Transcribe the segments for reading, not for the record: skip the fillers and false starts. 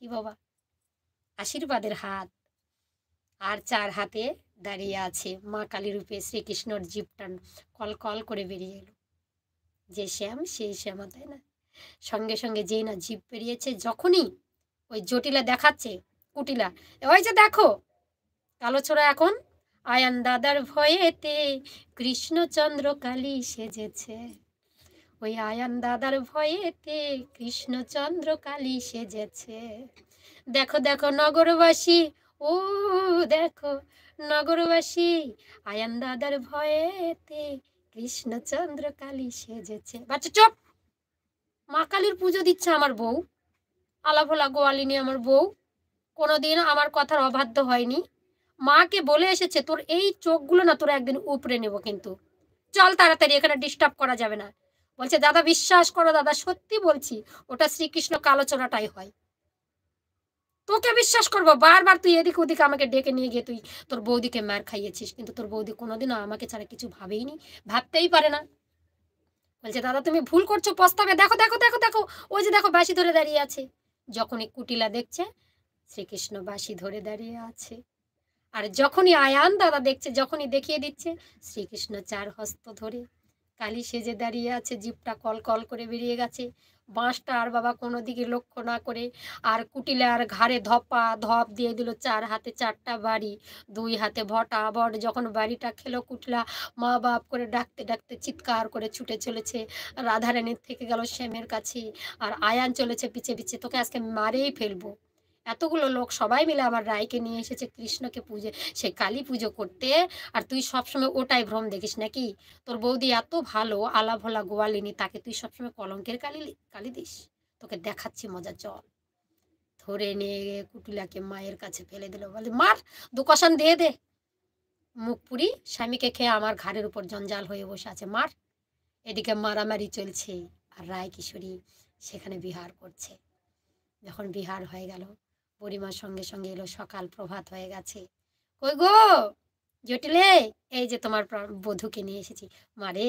কি বাবা, আশীর্বাদের হাত। আর চার হাতে দাঁড়িয়ে আছে মা কালী রূপে শ্রীকৃষ্ণর জীবটা কল কল করে বেরিয়ে এলো। যে শ্যাম সেই শ্যামা, তাই না? সঙ্গে সঙ্গে যেই না জীব বেরিয়েছে, যখনই ওই জটিলা দেখাচ্ছে কুটিলা, ওই যে দেখো কালোছোড়া এখন আয়ান দাদার ভয়েতে কৃষ্ণচন্দ্র কালী সেজেছে। ওই আয়ান দাদার ভয়েতে কৃষ্ণচন্দ্র কালী সেজেছে। দেখো দেখো নগরবাসী, ও দেখো নগরবাসী, আয়ান দাদার ভয়েতে কৃষ্ণচন্দ্র কালী সেজেছে। বাচ্চা চুপ! মা কালীর পুজো দিচ্ছে আমার বউ, আলাভোলা গোয়ালিনী আমার বউ, কোনোদিন আমার কথার অবাধ্য হয়নি। মাকে বলে এসেছে তোর এই চোখগুলো না তোর একদিন উপড়ে নেব, কিন্তু চল তাড়াতাড়ি, এখানে ডিস্টার্ব করা যাবে না। বলছে দাদা বিশ্বাস করো দাদা, সত্যি বলছি, ওটা শ্রীকৃষ্ণ কালোচোরাটাই হয়। তোকে বিশ্বাস করবো? বারবার তুই এদিক ওদিকে আমাকে ডেকে নিয়ে গিয়ে তুই তোর বৌদিকে মার খাইয়েছিস, কিন্তু তোর বৌদি কোনোদিনও আমাকে ছাড়া কিছু ভাবেইনি, ভাবতেই পারে না। বলছে দাদা তুমি ভুল করছো, পস্তাবে। দেখো দেখো দেখো দেখো, ওই যে দেখো বাঁশি ধরে দাঁড়িয়ে আছে। যখনই কুটিলা দেখছে শ্রীকৃষ্ণ বাঁশি ধরে দাঁড়িয়ে আছে, আর যখনই আয়ান দাদা দেখছে, যখনই দেখিয়ে দিচ্ছে শ্রীকৃষ্ণ চার হস্ত ধরে কালী সেজে দাঁড়িয়ে আছে, জিভটা কল কল করে বেরিয়ে গেছে। বাঁশটা আর বাবা কোনো দিকে লক্ষ্য না করে আর কুটিলার ঘাড়ে ধপা ধপ দিয়ে দিল, চার হাতে চারটা বাড়ি, দুই হাতে ভটা ভট। যখন বাড়িটা খেলো কুটিলা মা বাপ করে ডাকতে ডাকতে চিৎকার করে ছুটে চলেছে রাধারানীর থেকে গেল শ্যামের কাছে, আর আয়ান চলেছে পিছে পিছে, তোকে আজকে মারেই ফেলবো। এতগুলো লোক সবাই মিলে আমার রায়কে নিয়ে এসেছে কৃষ্ণকে পুজো, সে কালী পুজো করতে, আর তুই সবসময় ওটাই ভ্রম দেখিস নাকি? তোর বৌদি এত ভালো আলাভোলা গোয়ালিনী, তাকে তুই সবসময় কলঙ্কের কালি কালি দিস। তোকে দেখাচ্ছি মজা, চল। ধরে নিয়ে গিয়ে কুটিলাকে মায়ের কাছে ফেলে দিল, বলে মার, দু কষান দিয়ে দে। মুখ পুরি স্বামীকে খেয়ে আমার ঘাড়ের উপর জঞ্জাল হয়ে বসে আছে, মার। এদিকে মারামারি চলছে আর রায় কিশোরী সেখানে বিহার করছে। যখন বিহার হয়ে গেল, বুড়িমার সঙ্গে সঙ্গে এলো সকাল, প্রভাত হয়ে গেছে। কই গো জটিলে, এই যে তোমার বধূকে নিয়ে এসেছি। মারে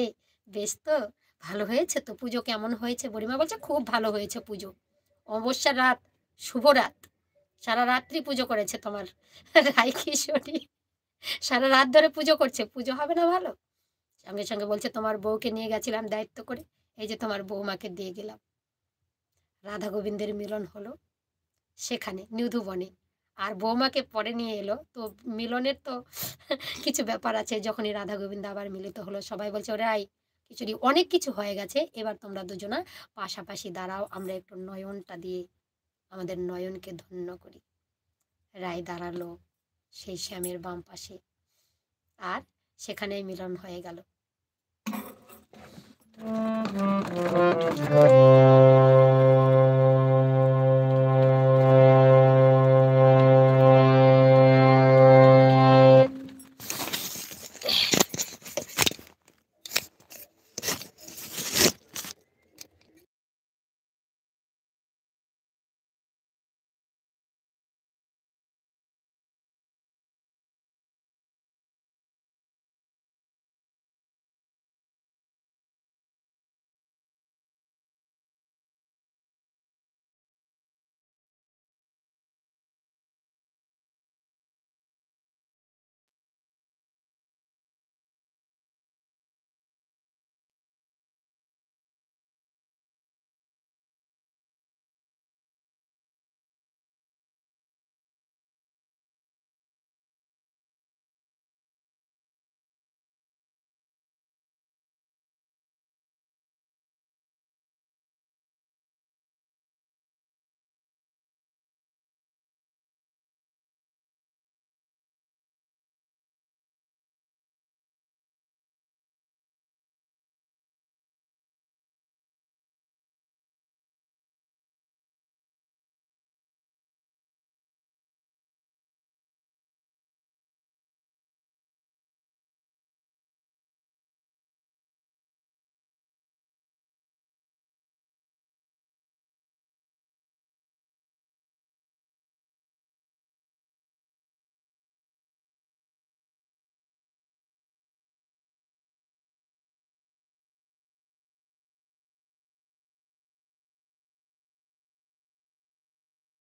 বেশ তো, ভালো হয়েছে তো পুজো? কেমন হয়েছে? বুড়িমা বলছে খুব ভালো হয়েছে পুজো, অমাবস্যার রাত, শুভ রাত, সারা রাত্রি পুজো করেছে তোমার রাই কিশোরী, সারা রাত ধরে পুজো করছে, পুজো হবে না ভালো? সঙ্গে সঙ্গে বলছে তোমার বউকে নিয়ে গেছিলাম দায়িত্ব করে, এই যে তোমার বৌমাকে দিয়ে গেলাম। রাধা গোবিন্দের মিলন হলো সেখানে নিধুবনে, আর বৌমাকে পরে নিয়ে এলো তো। মিলনের তো কিছু ব্যাপার আছে। যখনই রাধা গোবিন্দ আবার মিলিত হলো, সবাই বলছে ওরে আই খিচুড়ি, অনেক কিছু হয়ে গেছে, এবার তোমরা দুজনা পাশাপাশি দাঁড়াও, আমরা একটু নয়নটা দিয়ে আমাদের নয়নকে ধন্য করি। রায় দাঁড়ালো সেই শ্যামের বাম পাশে, আর সেখানেই মিলন হয়ে গেল।